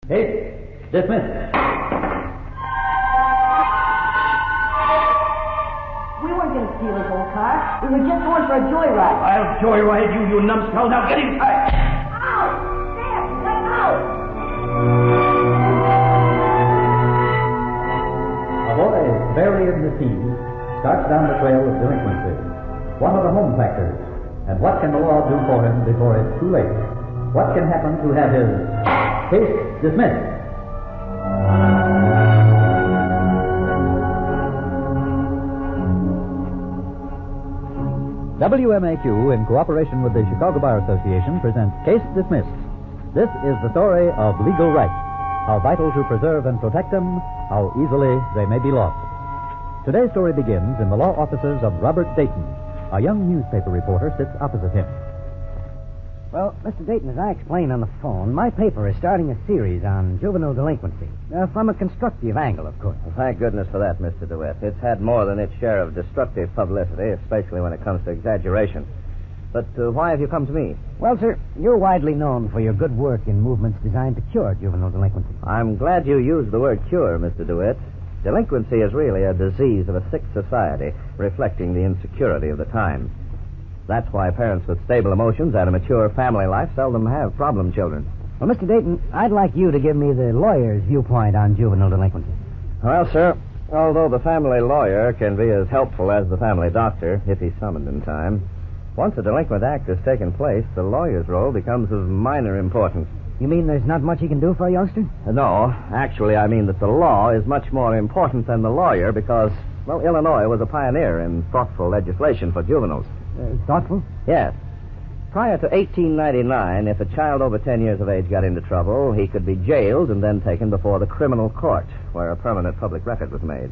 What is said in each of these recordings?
Case dismissed. We weren't going to steal his old car. We were just going for a joyride. I'll joyride you, you numbskull. Now get inside. Ow! There! Let out! A boy buried in the sea starts down the trail of delinquency. One of the home factors. And what can the law do for him before it's too late? What can happen to have his case dismissed? WMAQ, in cooperation with the Chicago Bar Association, presents Case Dismissed. This is the story of legal rights, how vital to preserve and protect them, how easily they may be lost. Today's story begins in the law offices of Robert Dayton. A young newspaper reporter sits opposite him. Well, Mr. Dayton, as I explained on the phone, my paper is starting a series on juvenile delinquency. From a constructive angle, of course. Well, thank goodness for that, Mr. DeWitt. It's had more than its share of destructive publicity, especially when it comes to exaggeration. But why have you come to me? Well, sir, you're widely known for your good work in movements designed to cure juvenile delinquency. I'm glad you used the word cure, Mr. DeWitt. Delinquency is really a disease of a sick society, reflecting the insecurity of the time. That's why parents with stable emotions and a mature family life seldom have problem children. Well, Mr. Dayton, I'd like you to give me the lawyer's viewpoint on juvenile delinquency. Well, sir, although the family lawyer can be as helpful as the family doctor, if he's summoned in time, once a delinquent act has taken place, the lawyer's role becomes of minor importance. You mean there's not much he can do for a youngster? No, actually, I mean that the law is much more important than the lawyer because, well, Illinois was a pioneer in thoughtful legislation for juveniles. Thoughtful? Yes. Prior to 1899, if a child over 10 years of age got into trouble, he could be jailed and then taken before the criminal court, where a permanent public record was made.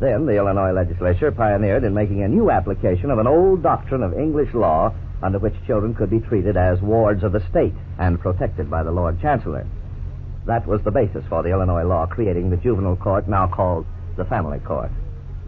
Then the Illinois legislature pioneered in making a new application of an old doctrine of English law under which children could be treated as wards of the state and protected by the Lord Chancellor. That was the basis for the Illinois law creating the juvenile court, now called the family court.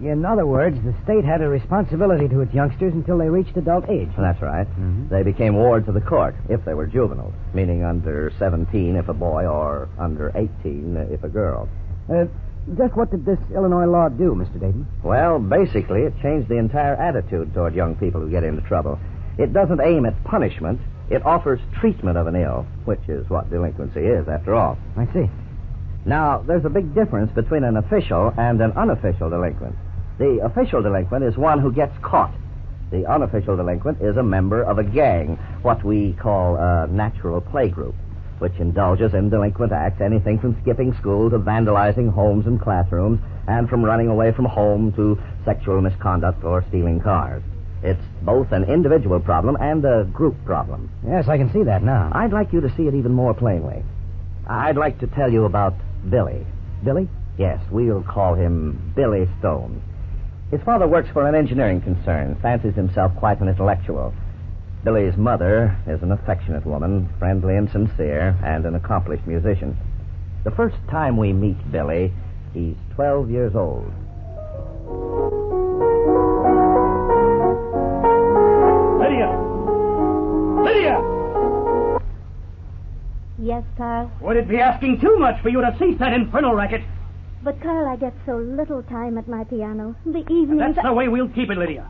In other words, the state had a responsibility to its youngsters until they reached adult age. That's right. Mm-hmm. They became wards of the court if they were juveniles, meaning under 17 if a boy or under 18 if a girl. Just what did this Illinois law do, Mr. Dayton? Well, basically, it changed the entire attitude toward young people who get into trouble. It doesn't aim at punishment. It offers treatment of an ill, which is what delinquency is, after all. I see. Now, there's a big difference between an official and an unofficial delinquent. The official delinquent is one who gets caught. The unofficial delinquent is a member of a gang, what we call a natural play group, which indulges in delinquent acts, anything from skipping school to vandalizing homes and classrooms, and from running away from home to sexual misconduct or stealing cars. It's both an individual problem and a group problem. Yes, I can see that now. I'd like you to see it even more plainly. I'd like to tell you about Billy. Billy? Yes, we'll call him Billy Stone. His father works for an engineering concern, fancies himself quite an intellectual. Billy's mother is an affectionate woman, friendly and sincere, and an accomplished musician. The first time we meet Billy, he's 12 years old. Lydia! Yes, Carl? Would it be asking too much for you to cease that infernal racket? But, Carl, I get so little time at my piano. The evenings... That's the way we'll keep it, Lydia.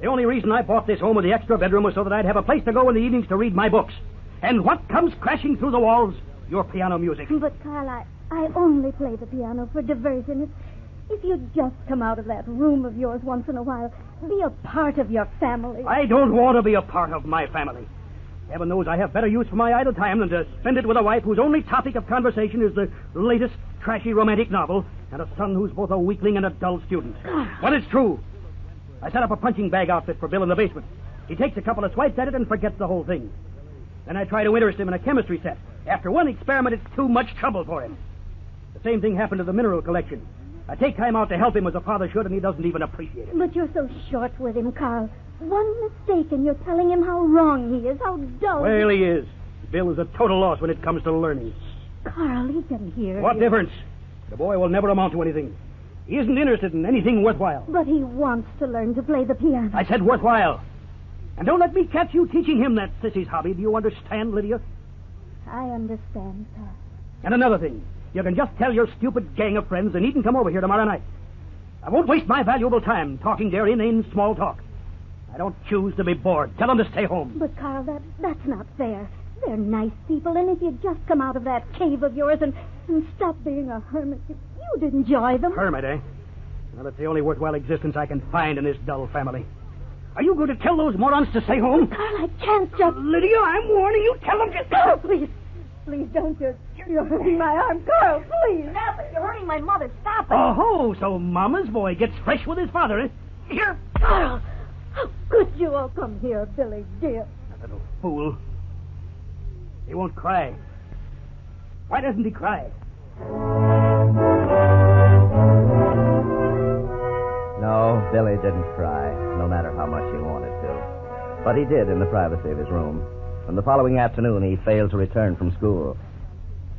The only reason I bought this home with the extra bedroom was so that I'd have a place to go in the evenings to read my books. And what comes crashing through the walls? Your piano music. But, Carl, I only play the piano for diversion. If you'd just come out of that room of yours once in a while, be a part of your family. I don't want to be a part of my family. Heaven knows I have better use for my idle time than to spend it with a wife whose only topic of conversation is the latest trashy romantic novel, and a son who's both a weakling and a dull student. Well, it's true. I set up a punching bag outfit for Bill in the basement. He takes a couple of swipes at it and forgets the whole thing. Then I try to interest him in a chemistry set. After one experiment, it's too much trouble for him. The same thing happened to the mineral collection. I take time out to help him as a father should, and he doesn't even appreciate it. But you're so short with him, Carl. One mistake, and you're telling him how wrong he is, how dull. Well, he is. Bill is a total loss when it comes to learning. Carl, he can hear What you. difference? The boy will never amount to anything. He isn't interested in anything worthwhile. But he wants to learn to play the piano. I said worthwhile. And don't let me catch you teaching him that sissy's hobby. Do you understand, Lydia? I understand, Carl. And another thing, you can just tell your stupid gang of friends they needn't come over here tomorrow night. I won't waste my valuable time talking their inane small talk. I don't choose to be bored. Tell them to stay home. But, Carl, that's not fair. They're nice people, and if you'd just come out of that cave of yours and stop being a hermit, you'd enjoy them. Hermit, eh? Well, it's the only worthwhile existence I can find in this dull family. Are you going to tell those morons to stay home? Carl, I can't just... Lydia, I'm warning you. Tell them to... Carl, please. Please don't. You're hurting my arm. Carl, please. Stop it. You're hurting my mother. Stop it. Oh, so Mama's boy gets fresh with his father, eh? Here. Carl, how could you all come here, Billy, dear? That little fool. He won't cry. Why doesn't he cry? No, Billy didn't cry, no matter how much he wanted to. But he did in the privacy of his room. And the following afternoon, he failed to return from school.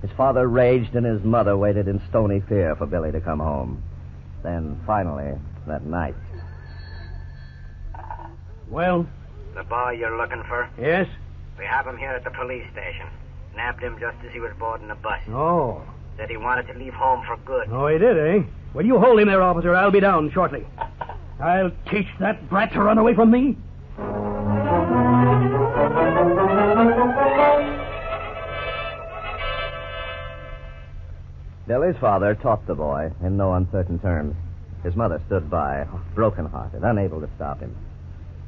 His father raged, and his mother waited in stony fear for Billy to come home. Then, finally, that night... Well? The boy you're looking for? Yes? We have him here at the police station. Nabbed him just as he was boarding the bus. Oh. Said he wanted to leave home for good. Oh, he did, eh? Well, you hold him there, officer. I'll be down shortly. I'll teach that brat to run away from me. Billy's father taught the boy in no uncertain terms. His mother stood by, broken-hearted, unable to stop him.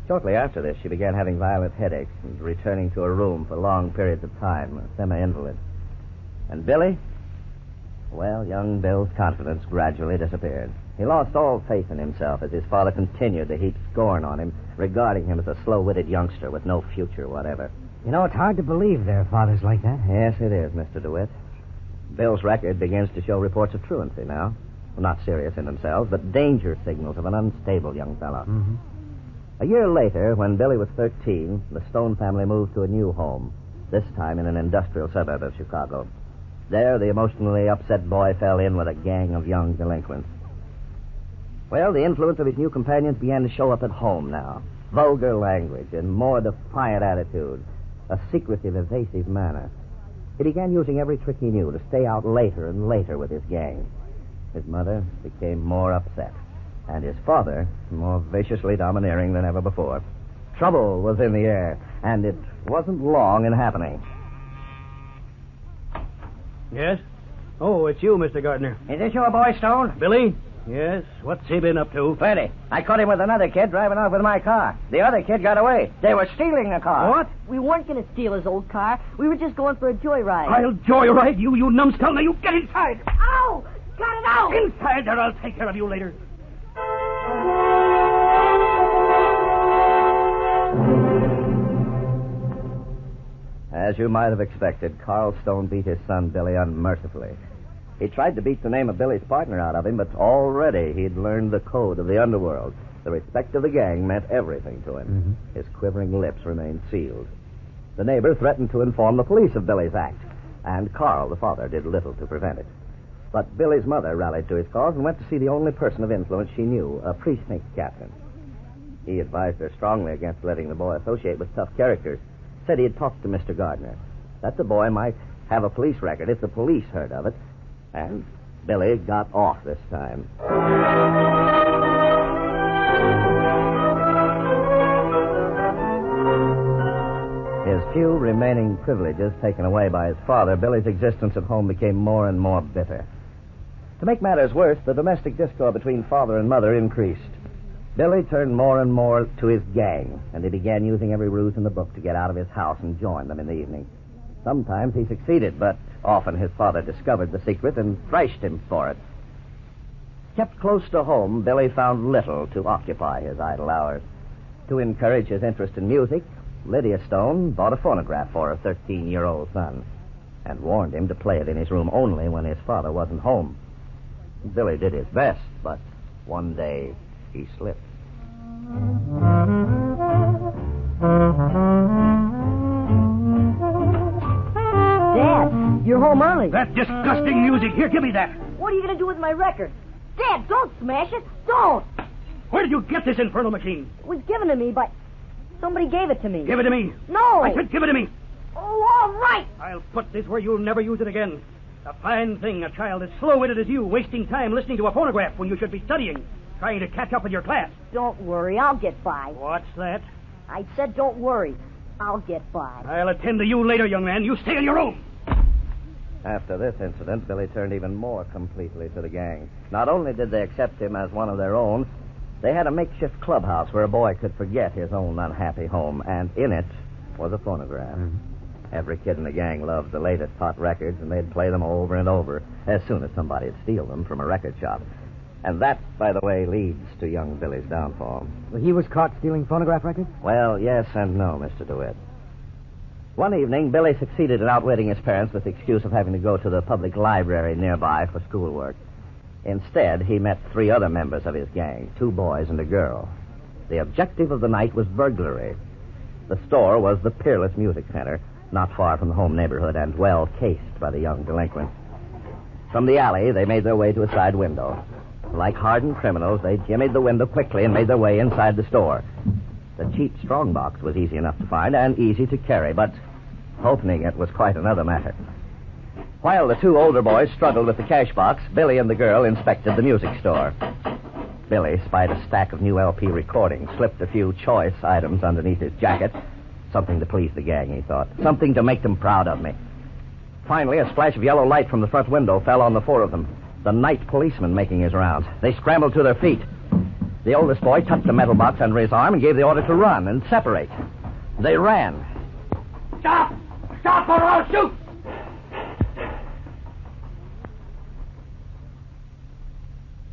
Shortly after this, she began having violent headaches and returning to her room for long periods of time, a semi-invalid. And Billy? Well, young Bill's confidence gradually disappeared. He lost all faith in himself as his father continued to heap scorn on him, regarding him as a slow-witted youngster with no future whatever. You know, it's hard to believe there are fathers like that. Yes, it is, Mr. DeWitt. Bill's record begins to show reports of truancy now. Well, not serious in themselves, but danger signals of an unstable young fellow. Mm-hmm. A year later, when Billy was 13, the Stone family moved to a new home, this time in an industrial suburb of Chicago. There, the emotionally upset boy fell in with a gang of young delinquents. Well, the influence of his new companions began to show up at home now. Vulgar language and more defiant attitude, a secretive, evasive manner. He began using every trick he knew to stay out later and later with his gang. His mother became more upset, and his father more viciously domineering than ever before. Trouble was in the air, and it wasn't long in happening. Yes? Oh, it's you, Mr. Gardner. Is this your boy, Stone? Billy? Yes? What's he been up to? Plenty. I caught him with another kid driving off with my car. The other kid got away. They were stealing the car. What? We weren't going to steal his old car. We were just going for a joyride. I'll joyride you, you numbskull. Now you get inside. Ow! Got it out! Inside there. I'll take care of you later. As you might have expected, Carl Stone beat his son Billy unmercifully. He tried to beat the name of Billy's partner out of him, but already he'd learned the code of the underworld. The respect of the gang meant everything to him. Mm-hmm. His quivering lips remained sealed. The neighbor threatened to inform the police of Billy's act, and Carl, the father, did little to prevent it. But Billy's mother rallied to his cause and went to see the only person of influence she knew, a precinct captain. He advised her strongly against letting the boy associate with tough characters. Said he had talked to Mr. Gardner, that the boy might have a police record if the police heard of it. And Billy got off this time. His few remaining privileges taken away by his father, Billy's existence at home became more and more bitter. To make matters worse, the domestic discord between father and mother increased. Billy turned more and more to his gang, and he began using every ruse in the book to get out of his house and join them in the evening. Sometimes he succeeded, but often his father discovered the secret and thrashed him for it. Kept close to home, Billy found little to occupy his idle hours. To encourage his interest in music, Lydia Stone bought a phonograph for her 13-year-old son and warned him to play it in his room only when his father wasn't home. Billy did his best, but one day he slipped. Dad, you're home early. That disgusting music. Here, give me that. What are you going to do with my record? Dad, don't smash it. Don't. Where did you get this infernal machine? It was given to me by... Somebody gave it to me. Give it to me. No. I said give it to me. Oh, all right. I'll put this where you'll never use it again. A fine thing, a child as slow-witted as you, wasting time listening to a phonograph when you should be studying, trying to catch up with your class. Don't worry, I'll get by. What's that? I said don't worry. I'll get by. I'll attend to you later, young man. You stay in your room. After this incident, Billy turned even more completely to the gang. Not only did they accept him as one of their own, they had a makeshift clubhouse where a boy could forget his own unhappy home, and in it was a phonograph. Every kid in the gang loved the latest hot records, and they'd play them over and over as soon as somebody would steal them from a record shop. And that, by the way, leads to young Billy's downfall. Well, he was caught stealing phonograph records? Well, yes and no, Mr. DeWitt. One evening, Billy succeeded in outwitting his parents with the excuse of having to go to the public library nearby for schoolwork. Instead, he met 3 other members of his gang, 2 boys and a girl. The objective of the night was burglary. The store was the Peerless Music Center, not far from the home neighborhood and well cased by the young delinquents. From the alley, they made their way to a side window. Like hardened criminals, they jimmied the window quickly and made their way inside the store. The cheap strongbox was easy enough to find and easy to carry, but opening it was quite another matter. While the 2 older boys struggled with the cash box, Billy and the girl inspected the music store. Billy spied a stack of new LP recordings, slipped a few choice items underneath his jacket. Something to please the gang, he thought. Something to make them proud of me. Finally, a splash of yellow light from the front window fell on the 4 of them. The night policeman making his rounds. They scrambled to their feet. The oldest boy tucked the metal box under his arm and gave the order to run and separate. They ran. Stop! Stop or I'll shoot!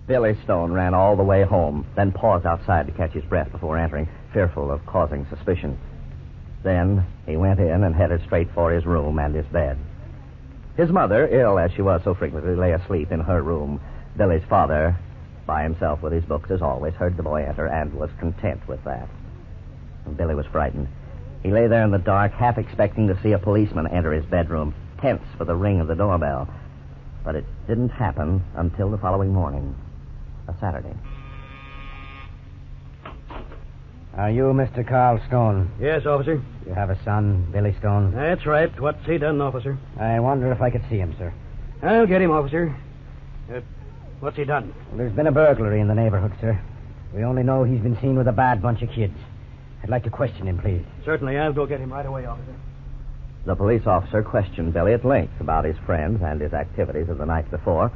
Billy Stone ran all the way home, then paused outside to catch his breath before entering, fearful of causing suspicion. Then he went in and headed straight for his room and his bed. His mother, ill as she was so frequently, lay asleep in her room. Billy's father, by himself with his books as always, heard the boy enter and was content with that. And Billy was frightened. He lay there in the dark, half expecting to see a policeman enter his bedroom, tense for the ring of the doorbell. But it didn't happen until the following morning, a Saturday. Are you Mr. Carl Stone? Yes, officer. You have a son, Billy Stone? That's right. What's he done, officer? I wonder if I could see him, sir. I'll get him, officer. What's he done? Well, there's been a burglary in the neighborhood, sir. We only know he's been seen with a bad bunch of kids. I'd like to question him, please. Certainly. I'll go get him right away, officer. The police officer questioned Billy at length about his friends and his activities of the night before,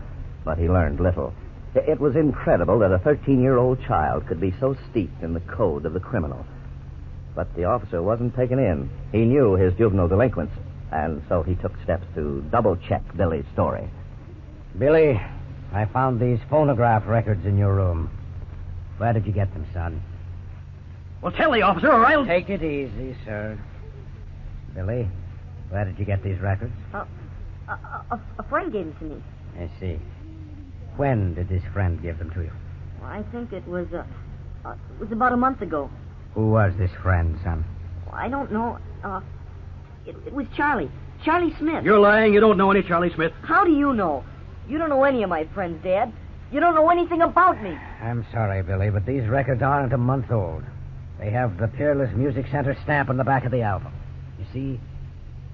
but he learned little. It was incredible that a 13-year-old child could be so steeped in the code of the criminal. But the officer wasn't taken in. He knew his juvenile delinquents, and so he took steps to double-check Billy's story. Billy, I found these phonograph records in your room. Where did you get them, son? Well, tell the officer, or I'll... Take it easy, sir. Billy, where did you get these records? A friend gave them to me. I see. When did this friend give them to you? Well, I think it was about a month ago. Who was this friend, son? Well, I don't know. It was Charlie. Charlie Smith. You're lying. You don't know any Charlie Smith. How do you know? You don't know any of my friends, Dad. You don't know anything about me. I'm sorry, Billy, but these records aren't a month old. They have the Peerless Music Center stamp on the back of the album. You see,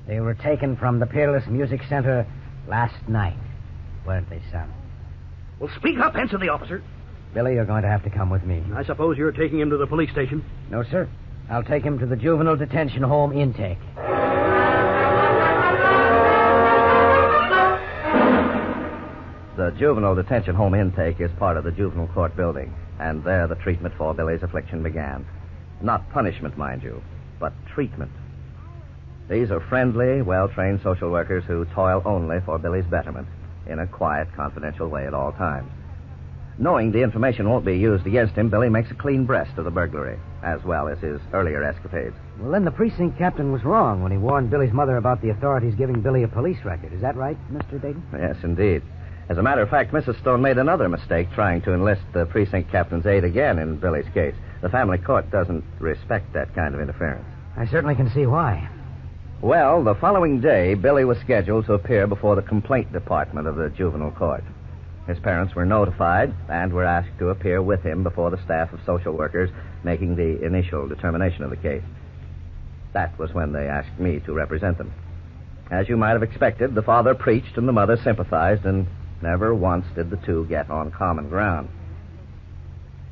they were taken from the Peerless Music Center last night, weren't they, son? Well, speak up, answer the officer. Billy, you're going to have to come with me. I suppose you're taking him to the police station? No, sir. I'll take him to the Juvenile Detention Home intake. The Juvenile Detention Home intake is part of the juvenile court building, and there the treatment for Billy's affliction began. Not punishment, mind you, but treatment. These are friendly, well-trained social workers who toil only for Billy's betterment, in a quiet, confidential way at all times. Knowing the information won't be used against him, Billy makes a clean breast of the burglary, as well as his earlier escapades. Well, then the precinct captain was wrong when he warned Billy's mother about the authorities giving Billy a police record. Is that right, Mr. Dayton? Yes, indeed. As a matter of fact, Mrs. Stone made another mistake trying to enlist the precinct captain's aid again in Billy's case. The family court doesn't respect that kind of interference. I certainly can see why. Well, the following day, Billy was scheduled to appear before the complaint department of the juvenile court. His parents were notified and were asked to appear with him before the staff of social workers making the initial determination of the case. That was when they asked me to represent them. As you might have expected, the father preached and the mother sympathized, and never once did the two get on common ground.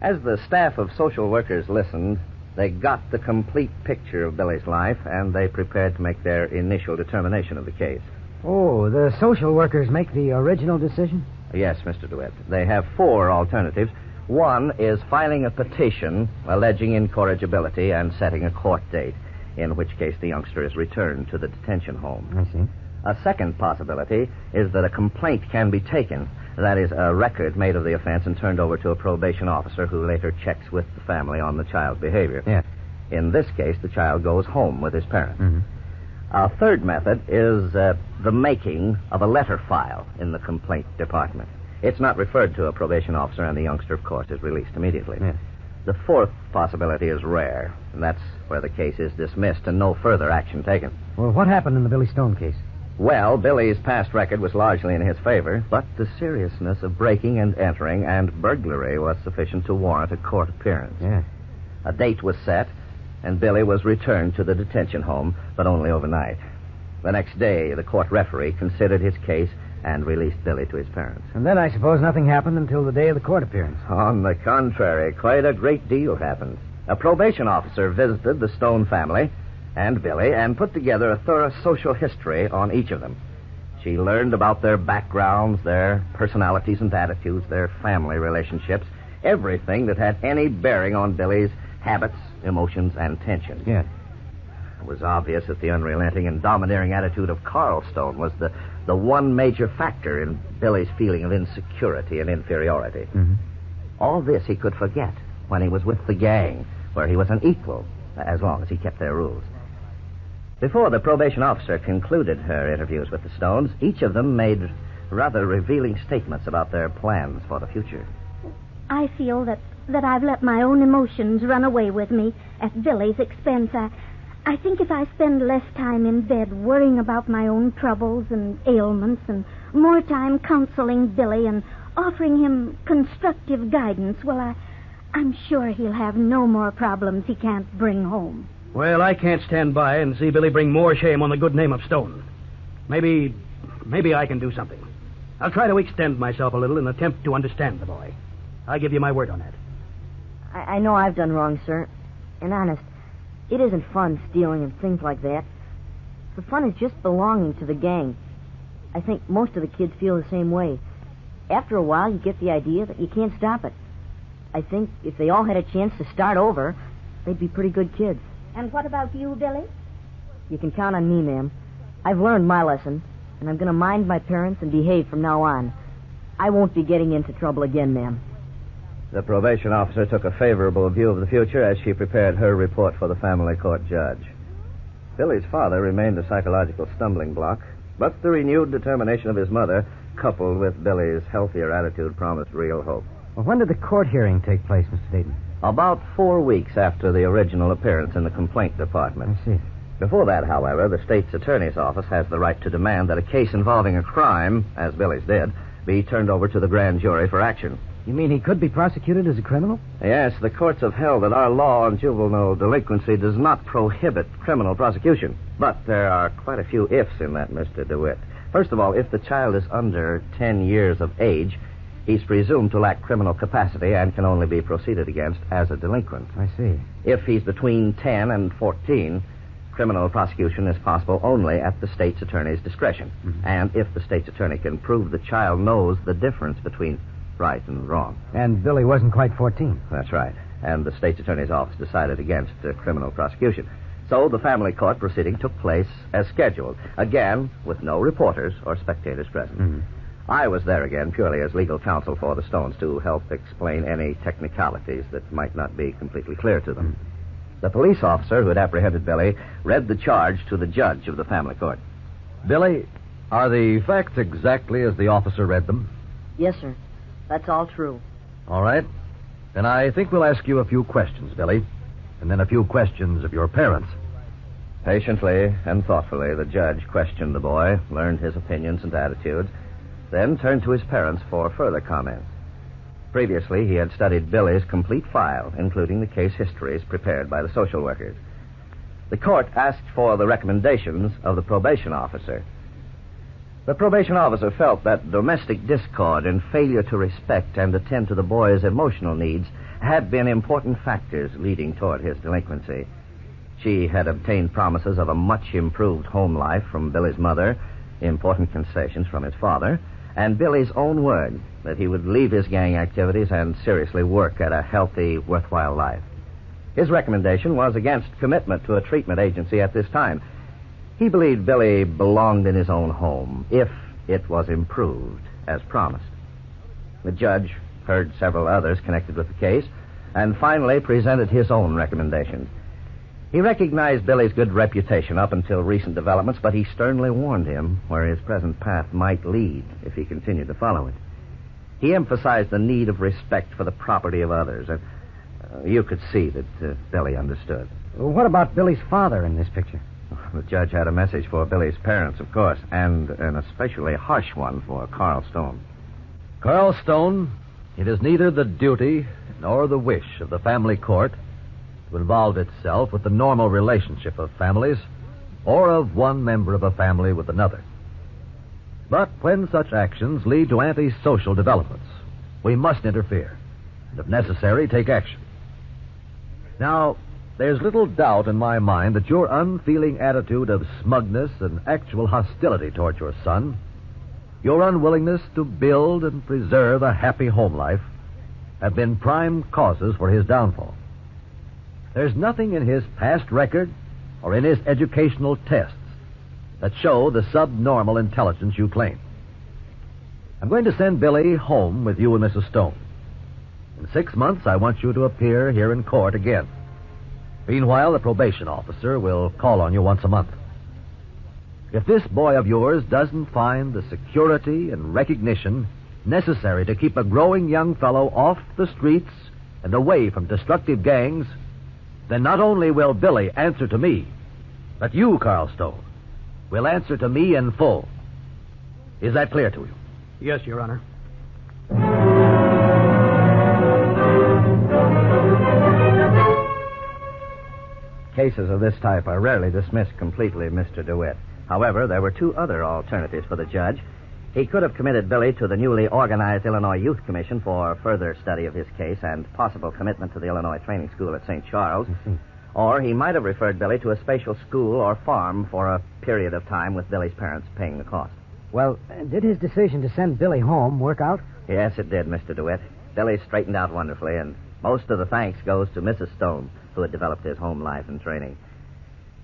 As the staff of social workers listened, they got the complete picture of Billy's life, and they prepared to make their initial determination of the case. Oh, the social workers make the original decision? Yes, Mr. DeWitt. They have 4 alternatives. One is filing a petition alleging incorrigibility and setting a court date, in which case the youngster is returned to the detention home. I see. A second possibility is that a complaint can be taken. That is, a record made of the offense and turned over to a probation officer who later checks with the family on the child's behavior. Yes. In this case, the child goes home with his parents. Mm-hmm. A third method is the making of a letter file in the complaint department. It's not referred to a probation officer, and the youngster, of course, is released immediately. Yes. The fourth possibility is rare, and that's where the case is dismissed and no further action taken. Well, what happened in the Billy Stone case? Well, Billy's past record was largely in his favor, but the seriousness of breaking and entering and burglary was sufficient to warrant a court appearance. Yes. A date was set, and Billy was returned to the detention home, but only overnight. The next day, the court referee considered his case and released Billy to his parents. And then I suppose nothing happened until the day of the court appearance. On the contrary, quite a great deal happened. A probation officer visited the Stone family and Billy and put together a thorough social history on each of them. She learned about their backgrounds, their personalities and attitudes, their family relationships, everything that had any bearing on Billy's habits, emotions, and tension. Yes. It was obvious that the unrelenting and domineering attitude of Carl Stone was the one major factor in Billy's feeling of insecurity and inferiority. Mm-hmm. All this he could forget when he was with the gang, where he was an equal, as long as he kept their rules. Before the probation officer concluded her interviews with the Stones, each of them made rather revealing statements about their plans for the future. I feel that I've let my own emotions run away with me at Billy's expense. I think if I spend less time in bed worrying about my own troubles and ailments and more time counseling Billy and offering him constructive guidance, well, I'm sure he'll have no more problems he can't bring home. Well, I can't stand by and see Billy bring more shame on the good name of Stone. Maybe I can do something. I'll try to extend myself a little in an attempt to understand the boy. I give you my word on that. I know I've done wrong, sir. And honest, it isn't fun stealing and things like that. The fun is just belonging to the gang. I think most of the kids feel the same way. After a while, you get the idea that you can't stop it. I think if they all had a chance to start over, they'd be pretty good kids. And what about you, Billy? You can count on me, ma'am. I've learned my lesson, and I'm going to mind my parents and behave from now on. I won't be getting into trouble again, ma'am. The probation officer took a favorable view of the future as she prepared her report for the family court judge. Billy's father remained a psychological stumbling block, but the renewed determination of his mother, coupled with Billy's healthier attitude, promised real hope. Well, when did the court hearing take place, Mr. Dayton? About 4 weeks after the original appearance in the complaint department. I see. Before that, however, the state's attorney's office has the right to demand that a case involving a crime, as Billy's did, be turned over to the grand jury for action. You mean he could be prosecuted as a criminal? Yes, the courts have held that our law on juvenile delinquency does not prohibit criminal prosecution. But there are quite a few ifs in that, Mr. DeWitt. First of all, if the child is under 10 years of age, he's presumed to lack criminal capacity and can only be proceeded against as a delinquent. I see. If he's between 10 and 14, criminal prosecution is possible only at the state's attorney's discretion. Mm-hmm. And if the state's attorney can prove the child knows the difference between right and wrong. And Billy wasn't quite 14. That's right. And the state's attorney's office decided against criminal prosecution. So the family court proceeding took place as scheduled, again with no reporters or spectators present. Mm-hmm. I was there again purely as legal counsel for the Stones to help explain any technicalities that might not be completely clear to them. The police officer who had apprehended Billy read the charge to the judge of the family court. Billy, are the facts exactly as the officer read them? Yes, sir. That's all true. All right. Then I think we'll ask you a few questions, Billy, and then a few questions of your parents. Patiently and thoughtfully, the judge questioned the boy, learned his opinions and attitudes, then turned to his parents for further comments. Previously, he had studied Billy's complete file, including the case histories prepared by the social workers. The court asked for the recommendations of the probation officer, The probation officer felt that domestic discord and failure to respect and attend to the boy's emotional needs had been important factors leading toward his delinquency. She had obtained promises of a much improved home life from Billy's mother, important concessions from his father, and Billy's own word that he would leave his gang activities and seriously work at a healthy, worthwhile life. His recommendation was against commitment to a treatment agency at this time. He believed Billy belonged in his own home, if it was improved, as promised. The judge heard several others connected with the case, and finally presented his own recommendation. He recognized Billy's good reputation up until recent developments, but he sternly warned him where his present path might lead if he continued to follow it. He emphasized the need of respect for the property of others, and you could see that Billy understood. Well, what about Billy's father in this picture? The judge had a message for Billy's parents, of course, and an especially harsh one for Carl Stone. Carl Stone, it is neither the duty nor the wish of the family court to involve itself with the normal relationship of families or of one member of a family with another. But when such actions lead to antisocial developments, we must interfere and, if necessary, take action. Now, there's little doubt in my mind that your unfeeling attitude of smugness and actual hostility toward your son, your unwillingness to build and preserve a happy home life, have been prime causes for his downfall. There's nothing in his past record or in his educational tests that show the subnormal intelligence you claim. I'm going to send Billy home with you and Mrs. Stone. In 6 months, I want you to appear here in court again. Meanwhile, the probation officer will call on you once a month. If this boy of yours doesn't find the security and recognition necessary to keep a growing young fellow off the streets and away from destructive gangs, then not only will Billy answer to me, but you, Carl Stone, will answer to me in full. Is that clear to you? Yes, Your Honor. Cases of this type are rarely dismissed completely, Mr. DeWitt. However, there were 2 other alternatives for the judge. He could have committed Billy to the newly organized Illinois Youth Commission for further study of his case and possible commitment to the Illinois Training School at St. Charles. Or he might have referred Billy to a special school or farm for a period of time with Billy's parents paying the cost. Well, did his decision to send Billy home work out? Yes, it did, Mr. DeWitt. Billy straightened out wonderfully, and most of the thanks goes to Mrs. Stone, who had developed his home life and training.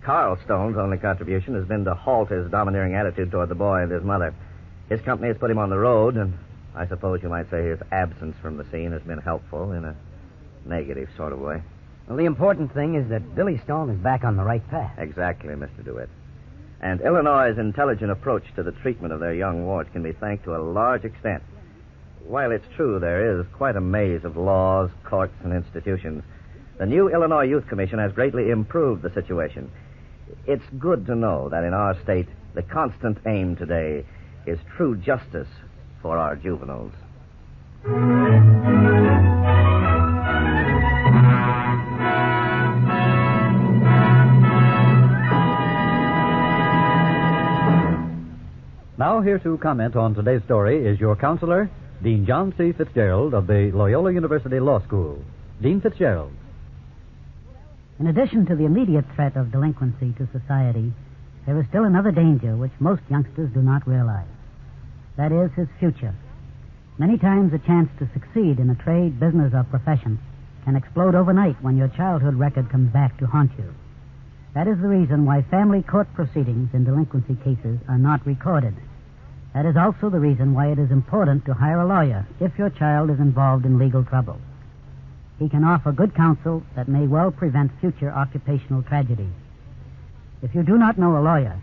Carl Stone's only contribution has been to halt his domineering attitude toward the boy and his mother. His company has put him on the road, and I suppose you might say his absence from the scene has been helpful in a negative sort of way. Well, the important thing is that Billy Stone is back on the right path. Exactly, Mr. DeWitt. And Illinois' intelligent approach to the treatment of their young wards can be thanked to a large extent. While it's true there is quite a maze of laws, courts, and institutions, the new Illinois Youth Commission has greatly improved the situation. It's good to know that in our state, the constant aim today is true justice for our juveniles. Now, here to comment on today's story is your counselor, Dean John C. Fitzgerald of the Loyola University Law School. Dean Fitzgerald. In addition to the immediate threat of delinquency to society, there is still another danger which most youngsters do not realize. That is his future. Many times a chance to succeed in a trade, business, or profession can explode overnight when your childhood record comes back to haunt you. That is the reason why family court proceedings in delinquency cases are not recorded. That is also the reason why it is important to hire a lawyer if your child is involved in legal trouble. He can offer good counsel that may well prevent future occupational tragedies. If you do not know a lawyer,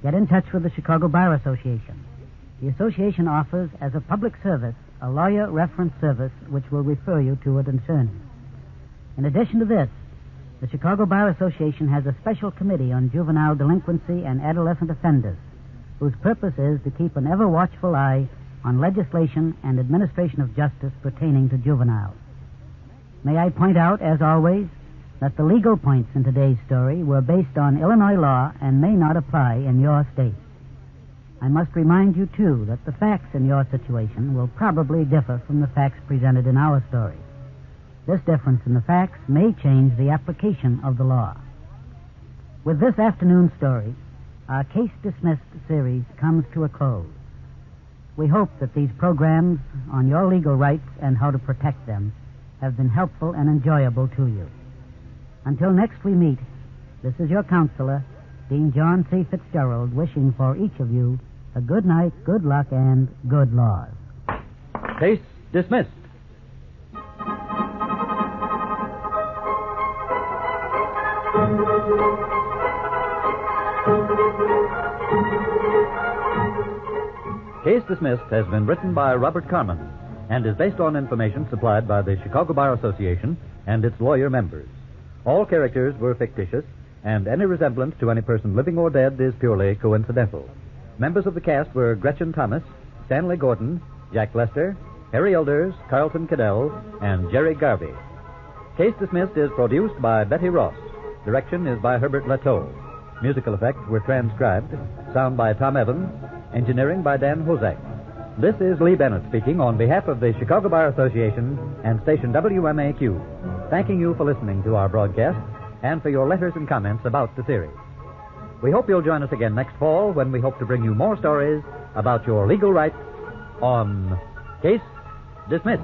get in touch with the Chicago Bar Association. The association offers, as a public service, a lawyer reference service which will refer you to an attorney. In addition to this, the Chicago Bar Association has a special committee on juvenile delinquency and adolescent offenders, whose purpose is to keep an ever-watchful eye on legislation and administration of justice pertaining to juveniles. May I point out, as always, that the legal points in today's story were based on Illinois law and may not apply in your state. I must remind you, too, that the facts in your situation will probably differ from the facts presented in our story. This difference in the facts may change the application of the law. With this afternoon's story, our Case Dismissed series comes to a close. We hope that these programs on your legal rights and how to protect them have been helpful and enjoyable to you. Until next we meet, this is your counselor, Dean John C. Fitzgerald, wishing for each of you a good night, good luck, and good laws. Case dismissed. Case Dismissed has been written by Robert Carmen and is based on information supplied by the Chicago Bar Association and its lawyer members. All characters were fictitious, and any resemblance to any person living or dead is purely coincidental. Members of the cast were Gretchen Thomas, Stanley Gordon, Jack Lester, Harry Elders, Carlton Cadell, and Jerry Garvey. Case Dismissed is produced by Betty Ross. Direction is by Herbert Lateau. Musical effects were transcribed. Sound by Tom Evans. Engineering by Dan Hozak. This is Lee Bennett speaking on behalf of the Chicago Bar Association and station WMAQ, thanking you for listening to our broadcast and for your letters and comments about the series. We hope you'll join us again next fall when we hope to bring you more stories about your legal rights on Case Dismissed.